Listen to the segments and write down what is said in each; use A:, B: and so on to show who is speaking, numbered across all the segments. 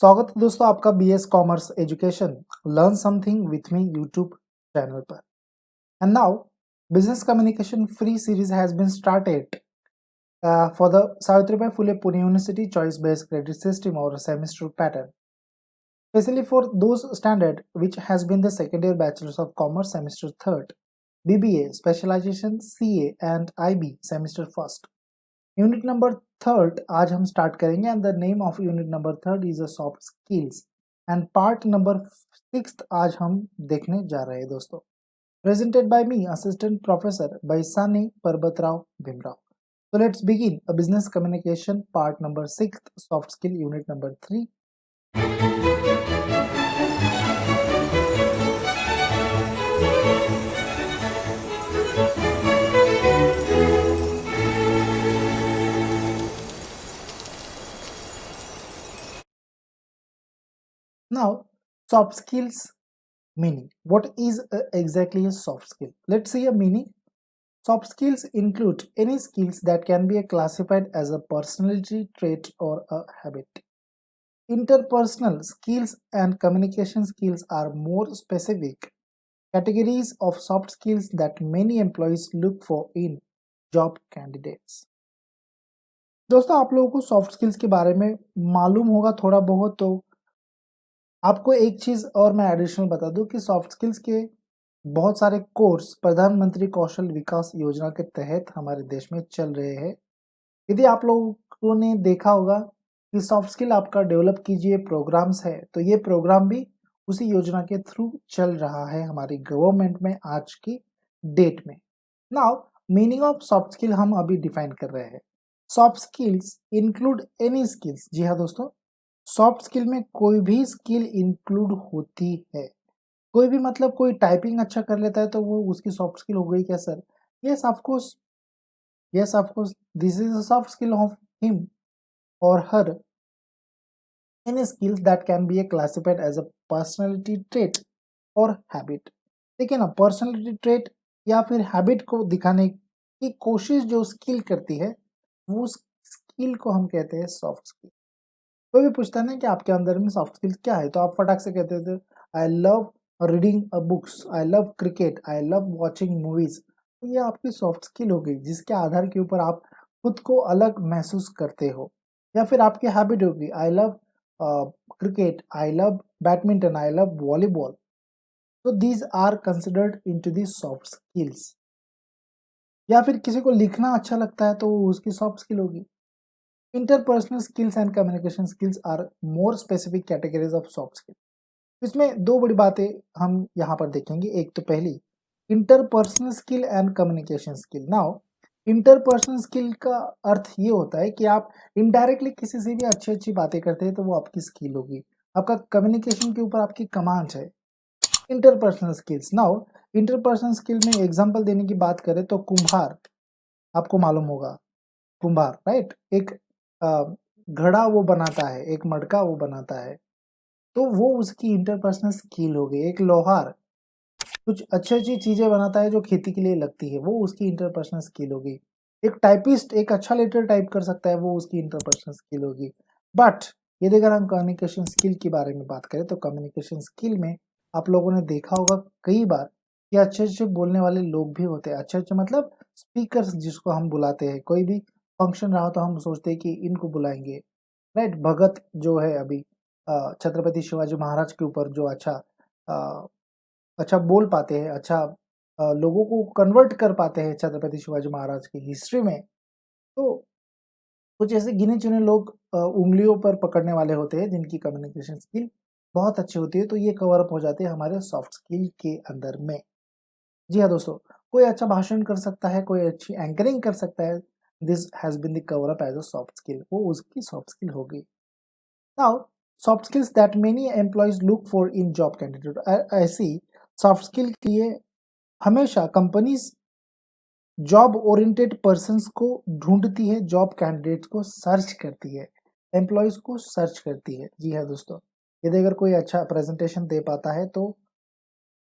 A: स्वागत है दोस्तों आपका BS commerce education learn something with me YouTube channel पर। And now business communication free series has been started for the Savitribai Phule Pune university choice based credit system और semester pattern, especially for those standard which has been the second year bachelor's of commerce semester third, BBA specialization CA and IB semester first. Unit number third आज हम start करेंगे and the name of unit number third is a soft skills and part number sixth आज हम देखने जा रहे हैं दोस्तों। Presented by me assistant professor Baisani Parbatrao Bhimrao. So let's begin a business communication part number 6 soft skill unit number 3. Now soft skills meaning. What is exactly a soft skill? Let's see a meaning. Soft skills include any skills that can be classified as a personality trait or a habit. Interpersonal skills and communication skills are more specific categories of soft skills that many employees look for in job candidates. दोस्तों आप लोगों को soft skills के बारे में मालूम होगा थोड़ा बहुत, तो आपको एक चीज और मैं एडिशनल बता दूं कि सॉफ्ट स्किल्स के बहुत सारे कोर्स प्रधानमंत्री कौशल विकास योजना के तहत हमारे देश में चल रहे हैं। यदि आप लोगों ने देखा होगा कि सॉफ्ट स्किल आपका डेवलप कीजिए प्रोग्राम्स है, तो ये प्रोग्राम भी उसी योजना के थ्रू चल रहा है हमारी गवर्नमेंट में आज की डेट में। Now meaning of soft skill हम अभी डिफाइन कर रहे हैं। Soft skills include any skills. जी हाँ दोस्तों, सॉफ्ट स्किल में कोई भी स्किल इंक्लूड होती है। कोई भी मतलब कोई टाइपिंग अच्छा कर लेता है तो वो उसकी सॉफ्ट स्किल हो गई क्या sir? Yes of course, yes of course, this is a soft skill of him or her. Any skills that can be classified as a personality trait or habit. देखिए ना, पर्सनालिटी ट्रेट या फिर habit को दिखाने की कोशिश जो skill करती है, वो स्किल को हम कहते हैं सॉफ्ट स्किल। कोई भी पूछता है ना कि आपके अंदर में सॉफ्ट स्किल क्या है, तो आप फटाक से कहते थे I love reading books, I love cricket, I love watching movies. तो ये आपकी सॉफ्ट स्किल हो गई जिसके आधार के ऊपर आप खुद को अलग महसूस करते हो। या फिर आपकी हैबिट होगी I love cricket, I love badminton, I love volleyball. तो these are considered into the soft skills. या फिर किसी को लिखना अच्छा लगता है तो वो उसकी सॉफ्ट स्किल होगी। Interpersonal skills and communication skills are more specific categories of soft skill. इसमें दो बड़ी बातें हम यहाँ पर देखेंगे। एक तो पहली interpersonal skill and communication skill. Now interpersonal skill का अर्थ ये होता है कि आप इनडायरेक्टली किसी से भी अच्छी अच्छी बातें करते हैं तो वो आपकी स्किल होगी। आपका कम्युनिकेशन के ऊपर आपकी कमांड है। Interpersonal skills. Now interpersonal skill में एग्जांपल देने की बात करें तो कुम्हार, आपको मालूम होगा कुम्हार, राइट? एक घड़ा वो बनाता है, एक मटका वो बनाता है, तो वो उसकी इंटरपर्सनल स्किल हो गई। एक लोहार कुछ अच्छी अच्छी चीजें बनाता है जो खेती के लिए लगती है, वो उसकी इंटरपर्सनल स्किल होगी। एक टाइपिस्ट एक अच्छा लेटर टाइप कर सकता है, वो उसकी इंटरपर्सनल स्किल होगी। बट यदि अगर हम कम्युनिकेशन स्किल के बारे में बात करें तो कम्युनिकेशन स्किल में आप लोगों ने देखा होगा कई बार कि अच्छे अच्छे बोलने वाले लोग भी होते हैं। अच्छे अच्छे मतलब स्पीकर्स जिसको हम बुलाते हैं। कोई भी फंक्शन रहा तो हम सोचते हैं कि इनको बुलाएंगे, राइट? भगत जो है अभी छत्रपति शिवाजी महाराज के ऊपर जो अ, अच्छा बोल पाते हैं, अच्छा लोगों को कन्वर्ट कर पाते हैं छत्रपति शिवाजी महाराज की हिस्ट्री में, तो कुछ ऐसे गिने चुने लोग उंगलियों पर पकड़ने वाले होते हैं जिनकी कम्युनिकेशन स्किल बहुत अच्छी होती है, तो ये कवर अप हो जाते हैं हमारे सॉफ्ट स्किल के अंदर में। जी हाँ दोस्तों, कोई अच्छा भाषण कर सकता है, कोई अच्छी एंकरिंग कर सकता है, this has been the cover up as a soft skill, वो उसकी सॉफ्ट स्किल होगी। Now soft skills that many employers look for in job candidate. ऐसी सॉफ्ट स्किल के लिए हमेशा कंपनीज जॉब ओरिएंटेड पर्सन्स को ढूंढती है, जॉब कैंडिडेट्स को सर्च करती है, एम्प्लॉयज को सर्च करती है। जी हाँ दोस्तों, यदि अगर कोई अच्छा प्रेजेंटेशन दे पाता है तो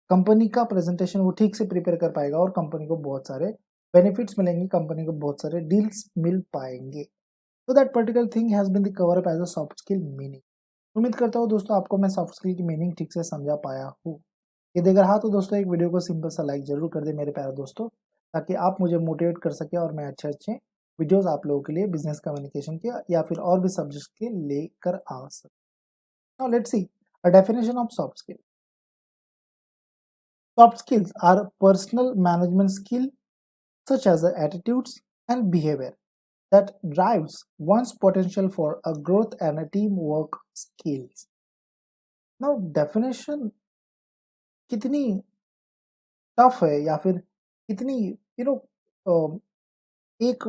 A: कंपनी का प्रेजेंटेशन वो ठीक से प्रिपेयर कर पाएगा और कंपनी को बहुत सारे बेनिफिट्स मिलेंगे, कंपनी को बहुत सारे डील्स मिल पाएंगे। So that particular thing has been the cover up as a soft skill meaning. उम्मीद करता हूँ दोस्तों आपको मैं सॉफ्ट स्किल की मीनिंग ठीक से समझा पाया हूँ। यदि अगर हाँ तो दोस्तों एक वीडियो को सिंपल सा लाइक जरूर कर दे मेरे प्यारे दोस्तों, ताकि आप मुझे मोटिवेट कर सके और मैं अच्छे अच्छे वीडियोस आप लोगों के लिए बिजनेस कम्युनिकेशन के या फिर और भी सब्जेक्ट के लेकर आ सके। Now let's see a definition of soft skill. Soft skills are personal management skill such as the attitudes and behavior that drives one's potential for a growth and a teamwork skills. Now definition कितनी tough है या फिर कितनी एक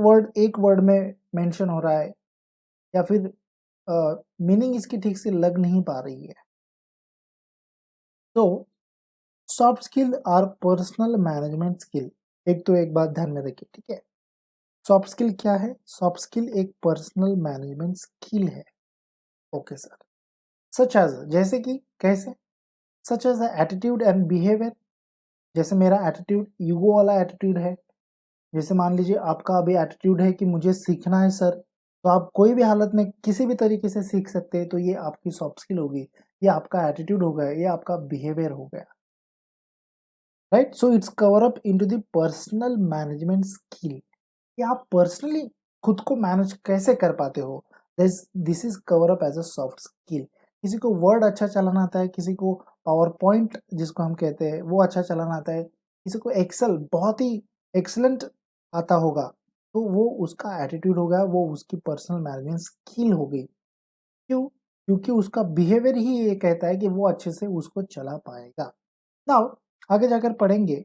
A: word में mention हो रहा है या फिर मीनिंग इसकी ठीक से लग नहीं पा रही है। तो soft skill are personal management skill. एक तो एक बात ध्यान में रखिए, ठीक है। सॉफ्ट स्किल क्या है? सॉफ्ट स्किल एक पर्सनल मैनेजमेंट स्किल है। Okay sir. सच एज, जैसे कि कैसे? Such as attitude and behaviour. जैसे मेरा एटीट्यूड ईगो वाला एटीट्यूड है। जैसे मान लीजिए आपका अभी एटीट्यूड है कि मुझे सीखना है सर, तो आप कोई भी हालत में किसी भी तरीके से सीख सकते हैं, तो ये आपकी सॉफ्ट स्किल होगी, ये आपका एटीट्यूड हो गया, ये आपका बिहेवियर हो गया, right. So its cover up into the personal management skill, कि आप पर्सनली खुद को मैनेज कैसे कर पाते हो। This is cover up as a soft skill. किसी को वर्ड अच्छा चलाना आता है, किसी को पावर पॉइंट जिसको हम कहते हैं वो अच्छा चलाना आता है, किसी को एक्सेल बहुत ही एक्सलेंट आता होगा, तो वो उसका एटीट्यूड होगा, वो उसकी पर्सनल मैनेजमेंट स्किल हो गई। क्यों? क्योंकि उसका बिहेवियर ही ये कहता है कि वो अच्छे से उसको चला पाएगा। नाउ आगे जाकर पढ़ेंगे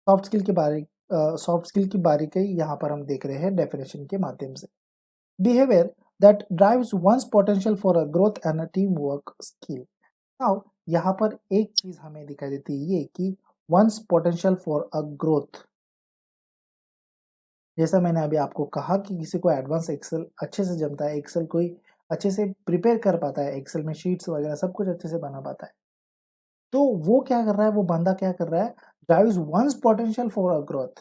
A: सॉफ्ट स्किल के बारे। सॉफ्ट स्किल की बारीकी यहाँ पर हम देख रहे हैं डेफिनेशन के माध्यम से। Behaviour that drives one's potential for a growth and a team work skill. Now यहाँ पर एक चीज हमें दिखाई देती है, ये कि one's potential for a growth. जैसा मैंने अभी आपको कहा कि किसी को एडवांस एक्सेल अच्छे से जमता है, एक्सेल कोई अच्छे से प्रिपेयर कर पाता है, एक्सेल में शीट्स वगैरह सब कुछ अच्छे से बना पाता है, तो वो क्या कर रहा है, वो बंदा क्या कर रहा है, drives one's potential for a growth.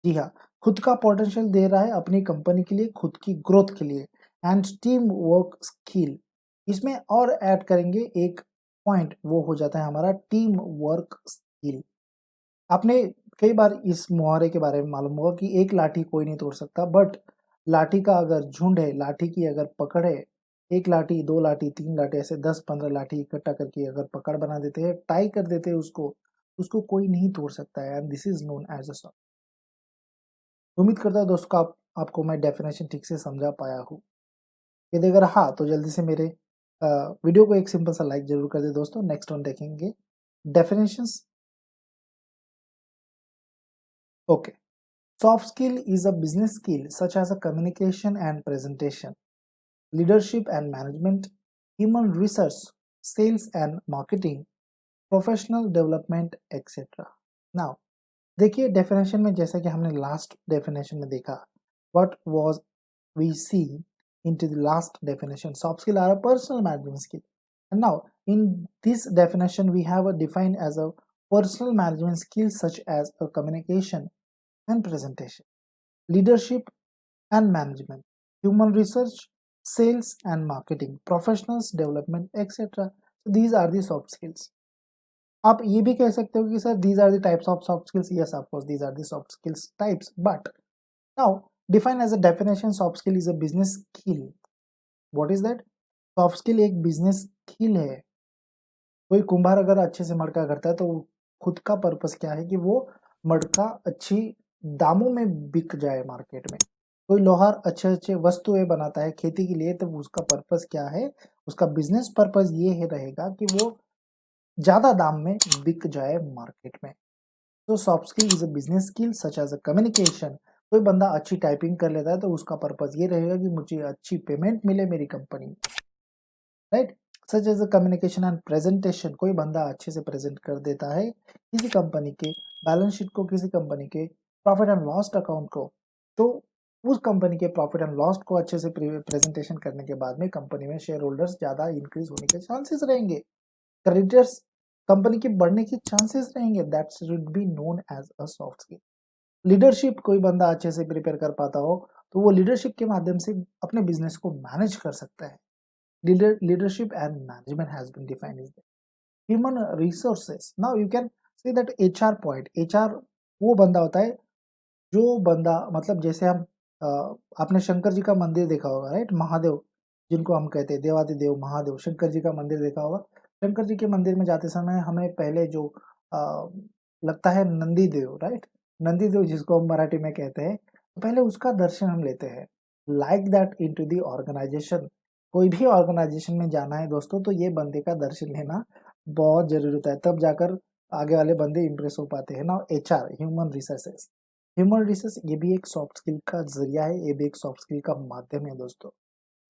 A: जी हाँ, खुद का पोटेंशियल दे रहा है अपनी कंपनी के लिए, खुद की ग्रोथ के लिए, एंड टीम वर्क स्किल। इसमें और ऐड करेंगे एक पॉइंट, वो हो जाता है हमारा टीम वर्क स्किल। आपने कई बार इस मुहावरे के बारे में मालूम होगा कि एक लाठी कोई नहीं तोड़ सकता, बट लाठी का अगर झुंड है, लाठी की अगर पकड़ है, एक लाठी, दो लाठी, तीन लाठी, ऐसे 10-15 लाठी इकट्ठा करके अगर पकड़ बना देते हैं, टाई कर देते हैं उसको, उसको कोई नहीं तोड़ सकता है, and this is known as a. उम्मीद करता हूँ दोस्तों आपको मैं डेफिनेशन ठीक से समझा पाया हूँ। यदि अगर हाँ तो जल्दी से मेरे वीडियो को एक सिंपल सा लाइक जरूर कर दे दोस्तों। नेक्स्ट वन देखेंगे definitions. Okay. Soft skill is a business skill such as a communication and presentation, leadership and management, human research, sales and marketing, professional development, etc. Now, देखिए definition में, जैसा कि हमने लास्ट डेफिनेशन में देखा, what was we see into the last definition, soft skill are a personal management skill, and now in this definition we have a defined as a personal management skill such as a communication and presentation, leadership and management, human research, sales and marketing, professionals development, etc. So these are the soft skills. आप ये भी कह सकते हो कि sir these are the types of soft skills. Yes, of course, these are the soft skills types. But now, define as a definition, soft skill is a business skill. What is that? Soft skill एक business skill है। कोई कुंभार अगर अच्छे से मटका करता है तो खुद का पर्पस क्या है कि वो मटका अच्छी दामों में बिक जाए मार्केट में। कोई लोहार अच्छे अच्छे वस्तुएं बनाता है खेती के लिए, तो उसका पर्पस क्या है, उसका बिजनेस पर्पस ये है रहेगा कि वो ज्यादा दाम में बिक जाए मार्केट में। तो soft skill is a business skill such as a communication. कोई बंदा अच्छी टाइपिंग कर लेता है तो उसका पर्पस ये रहेगा कि मुझे अच्छी पेमेंट मिले मेरी कंपनी में, right. Such as a communication and presentation, कोई बंदा अच्छे से प्रेजेंट कर देता है किसी कंपनी के बैलेंस शीट को, किसी कंपनी के प्रॉफिट एंड लॉस अकाउंट को, तो उस कंपनी के प्रॉफिट एंड लॉस को अच्छे से प्रेजेंटेशन करने के बाद में कंपनी में शेयर होल्डर्स ज्यादा इंक्रीज होने के चांसेस रहेंगे, क्रेडिटर्स कंपनी के बढ़ने के चांसेस रहेंगे। That should be known as a soft skill. Leadership, कोई बंदा अच्छे से प्रिपेयर कर पाता हो तो वो लीडरशिप के माध्यम से अपने बिजनेस को मैनेज कर सकता है। leadership and management has been defined as human resources. Now you can see that HR point. HR वो बंदा होता है जो बंदा, मतलब जैसे हम अ, आपने शंकर जी का मंदिर देखा होगा, राइट? महादेव जिनको हम कहते हैं, देवादिदेव महादेव, शंकर जी का मंदिर देखा होगा। शंकर जी के मंदिर में जाते समय हमें पहले जो लगता है नंदी देव, राइट? नंदी देव जिसको हम मराठी में कहते हैं, तो पहले उसका दर्शन हम लेते हैं। Like that into the organisation, कोई भी ऑर्गेनाइजेशन में जाना है दोस्तों, तो ये बंदे का दर्शन लेना बहुत जरूरी होता है, तब जाकर आगे वाले बंदे इंप्रेस हो पाते हैं ना। HR human resources, human resource ये भी एक सॉफ्ट स्किल का जरिया है, ये भी एक सॉफ्ट स्किल का माध्यम है दोस्तों।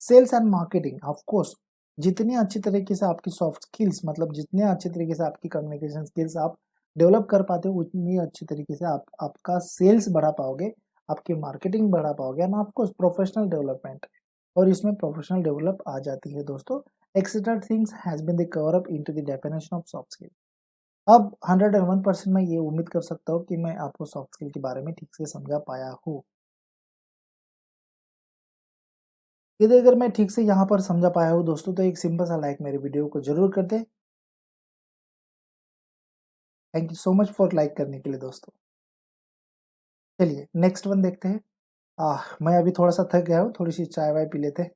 A: Sales and marketing, of course जितनी अच्छी तरीके से आपकी सॉफ्ट स्किल्स, मतलब जितने अच्छे तरीके से आपकी कम्युनिकेशन स्किल्स आप डेवलप कर पाते हो, उतनी अच्छी तरीके से आप आपका सेल्स बढ़ा पाओगे, आपकी मार्केटिंग बढ़ा पाओगे, and of course professional development, और इसमें प्रोफेशनल डेवलप आ जाती है दोस्तों। Etcetera things has been the cover up into the definition of soft skill. अब 101% मैं ये उम्मीद कर सकता हूँ कि मैं आपको सॉफ्ट स्किल के बारे में ठीक से समझा पाया हूँ। यदि अगर मैं ठीक से यहाँ पर समझा पाया हूँ दोस्तों, तो एक सिंपल सा लाइक मेरे वीडियो को जरूर कर दे। Thank you so much for like करने के लिए दोस्तों। चलिए नेक्स्ट वन देखते हैं। मैं अभी थोड़ा सा थक गया हूँ, थोड़ी सी चाय वाय पी लेते हैं।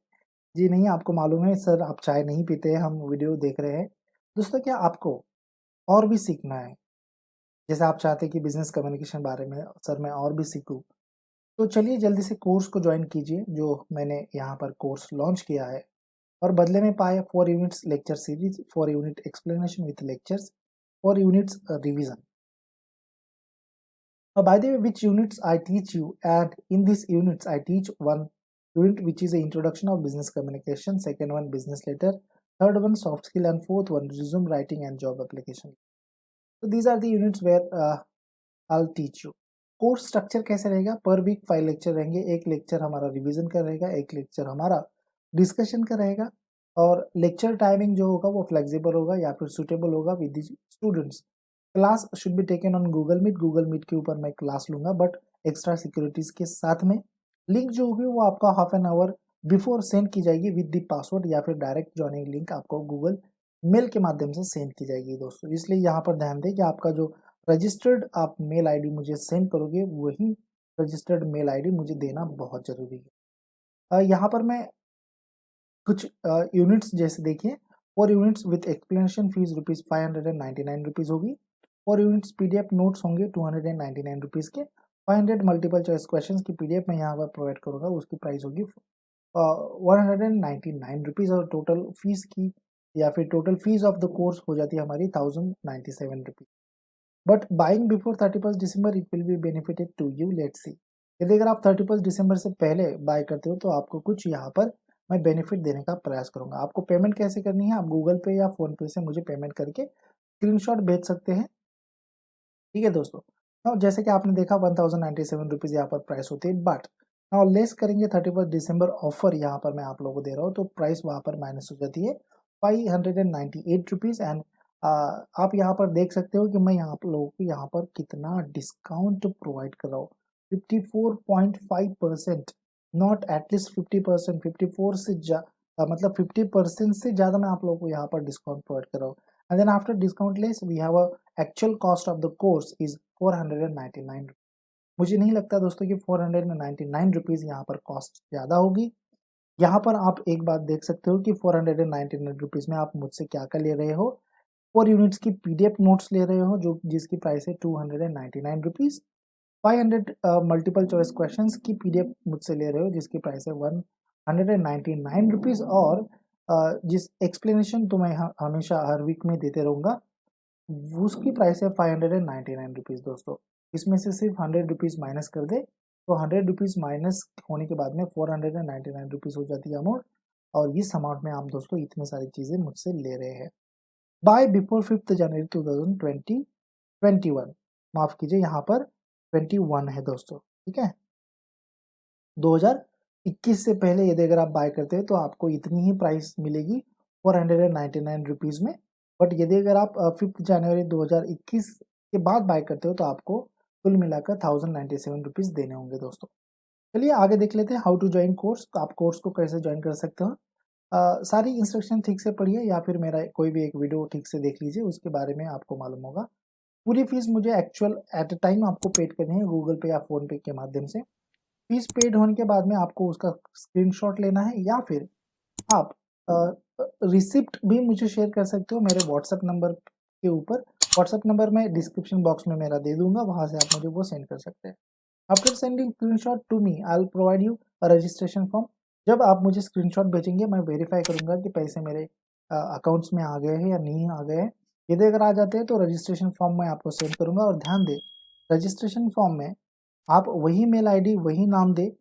A: जी नहीं, आपको मालूम है सर, आप चाय नहीं पीते हैं, हम वीडियो देख रहे हैं। दोस्तों क्या आपको और भी सीखना है? जैसे आप चाहते हैं कि बिजनेस कम्युनिकेशन बारे में सर मैं और भी सीखूं, तो चलिए जल्दी से कोर्स को ज्वाइन कीजिए, जो मैंने यहाँ पर कोर्स लॉन्च किया है। और बदले में पाए 4 units lecture series, 4 unit explanation with lectures, 4 units revision. By the way, which units I teach you, and in these units I teach one unit which is a introduction of business communication, second one business letter, third one soft skill, and fourth one resume writing and job application. So these are the units where I'll teach you. Course structure कैसे रहेगा? पर week 5 lecture रहेंगे, एक lecture हमारा revision का रहेगा, एक lecture हमारा डिस्कशन का रहेगा, और लेक्चर टाइमिंग जो होगा वो फ्लेक्सिबल होगा या फिर सुटेबल होगा with students. Class should be taken on Google Meet, Google Meet के ऊपर मैं क्लास लूंगा, बट एक्स्ट्रा सिक्योरिटीज के साथ में। लिंक जो होगी वो आपका half an hour before send की जाएगी विद द पासवर्ड, या फिर डायरेक्ट ज्वाइनिंग लिंक आपको गूगल मेल के माध्यम से सेंड की जाएगी दोस्तों। इसलिए यहाँ पर ध्यान दें कि आपका जो रजिस्टर्ड आप मेल आईडी मुझे सेंड करोगे, वही रजिस्टर्ड मेल आईडी मुझे देना बहुत जरूरी है। यहाँ पर मैं कुछ यूनिट्स जैसे देखिए, 4 units with explanation fees rupees 599 rupees होगी। 4 यूनिट्स पीडीएफ नोट्स होंगे 299 रुपीज के। 500 मल्टीपल चॉइस क्वेश्चंस की पीडीएफ मैं यहाँ पर प्रोवाइड करूंगा, उसकी प्राइस होगी 199 रुपीज, और टोटल फीस की या फिर total fees of the course हो जाती है हमारी 1097 rupees. But buying before 31 December it will be benefited to you, let's see. यदि अगर आप 31 दिसंबर से पहले बाय करते हो तो आपको कुछ यहाँ पर मैं बेनिफिट देने का प्रयास करूंगा। आपको पेमेंट कैसे करनी है? आप गूगल पे या फोन पे से मुझे पेमेंट करके स्क्रीनशॉट भेज सकते हैं, ठीक है दोस्तों। नाउ जैसे कि आपने देखा 1097 रुपीज यहाँ पर प्राइस होती है, बट नाउ लेस करेंगे 31 दिसंबर ऑफर यहाँ पर मैं आप लोगों को दे रहा हूँ, तो प्राइस वहाँ पर माइनस हो जाती है 598 रुपीज। एंड आप यहाँ पर देख सकते हो कि मैं यहाँ पर लोगों को यहाँ पर कितना डिस्काउंट प्रोवाइड कर रहा हूँ, 54.5%, नॉट एटलीस्ट 50%, 54 से मतलब 50% से ज्यादा मैं आप लोगों को यहाँ पर डिस्काउंट प्रोवाइड कर रहा हूँ। And then after discount less we have a actual cost of the course is 499। मुझे नहीं लगता दोस्तों कि 499 रुपीज यहाँ पर कॉस्ट ज्यादा होगी। यहाँ पर आप एक बात देख सकते हो कि 499 रुपीज में आप मुझसे क्या क्या ले रहे हो? 4 यूनिट्स की पीडीएफ नोट्स ले रहे हो, जो जिसकी प्राइस है 299 रुपीज। 500 मल्टीपल चॉइस क्वेश्चंस की पीडीएफ मुझसे ले रहे हो, जिसकी प्राइस है 199 रुपीज। और जिस एक्सप्लेनेशन तो मैं हमेशा हर वीक में देते रहूंगा, उसकी प्राइस है 599 रुपीज दोस्तों। इसमें से सिर्फ 100 रुपीज माइनस कर दे, तो 100 रुपीज माइनस होने के बाद में 499 रुपीज हो जाती है अमाउंट। और इस अमाउंट में आप दोस्तों इतनी सारी चीजें मुझसे ले रहे हैं बाय बिफोर 5 जनवरी 2021। माफ कीजिए, यहाँ पर 21 है दोस्तों, ठीक है। 2021 से पहले यदि अगर आप बाय करते हैं तो आपको इतनी ही प्राइस मिलेगी 499 रुपीज में। बट यदि अगर आप 5 जनवरी 2021 के बाद बाय करते हो तो आपको कुल मिलाकर 1097 रुपीज देने होंगे दोस्तों। चलिए आगे देख लेते हैं हाउ टू ज्वाइन कोर्स। आप कोर्स को कैसे ज्वाइन कर सकते हो। सारी इंस्ट्रक्शन ठीक से पढ़िए या फिर मेरा कोई भी एक वीडियो ठीक से देख लीजिए, उसके बारे में आपको मालूम होगा। पूरी फीस मुझे एक्चुअल एट अ टाइम आपको पेड करनी है गूगल पे या फ़ोन पे के माध्यम से। फीस पेड होने के बाद में आपको उसका स्क्रीनशॉट लेना है या फिर आप रिसिप्ट भी मुझे शेयर कर सकते हो मेरे व्हाट्सएप नंबर के ऊपर। व्हाट्सएप नंबर मैं डिस्क्रिप्शन बॉक्स में मेरा दे दूंगा, वहां से आप मुझे वो सेंड कर सकते हैं। After sending screenshot to me I will provide you a registration form. जब आप मुझे स्क्रीनशॉट भेजेंगे मैं वेरीफाई करूंगा कि पैसे मेरे अकाउंट्स में आ गए हैं या नहीं आ गए हैं। यदि अगर आ जाते हैं तो रजिस्ट्रेशन फॉर्म मैं आपको सेंड करूंगा। और ध्यान दें, रजिस्ट्रेशन फॉर्म में आप वही मेल आईडी वही नाम दे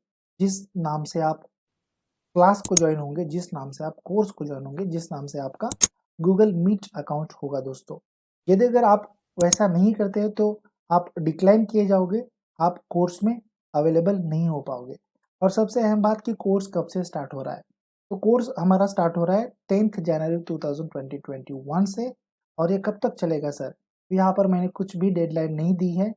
A: जिस नाम से आप क्लास को ज्वाइन होंगे, जिस नाम से आप कोर्स को ज्वाइन होंगे, जिस नाम से आपका गूगल मीट अकाउंट होगा दोस्तों। यदि अगर आप वैसा नहीं करते हैं तो आप डिक्लाइन किए जाओगे, आप कोर्स में अवेलेबल नहीं हो पाओगे। और सबसे अहम बात कि कोर्स कब से स्टार्ट हो रहा है, तो कोर्स हमारा स्टार्ट हो रहा है 10th जनवरी 2021 से। और ये कब तक चलेगा सर? यहाँ पर मैंने कुछ भी डेडलाइन नहीं दी है।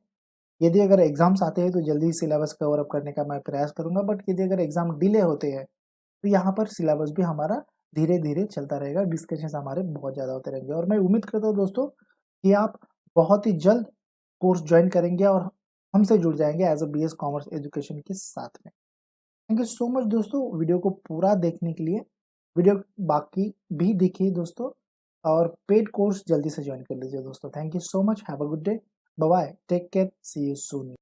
A: यदि अगर एग्जाम्स आते हैं तो जल्दी सिलेबस कवर अप करने का मैं प्रयास करूंगा, बट यदि अगर एग्जाम डिले होते हैं तो यहाँ पर सिलेबस भी हमारा धीरे धीरे चलता रहेगा, डिस्कशंस हमारे बहुत ज़्यादा होते रहेंगे। और मैं उम्मीद करता हूँ दोस्तों कि आप बहुत ही जल्द कोर्स ज्वाइन करेंगे और हमसे जुड़ जाएंगे as a BS commerce education के साथ में। थैंक यू सो मच दोस्तों वीडियो को पूरा देखने के लिए। वीडियो बाकी भी देखिए दोस्तों, और पेड कोर्स जल्दी से ज्वाइन कर लीजिए दोस्तों। Thank you so much, have a good day, bye bye, take care, see you soon.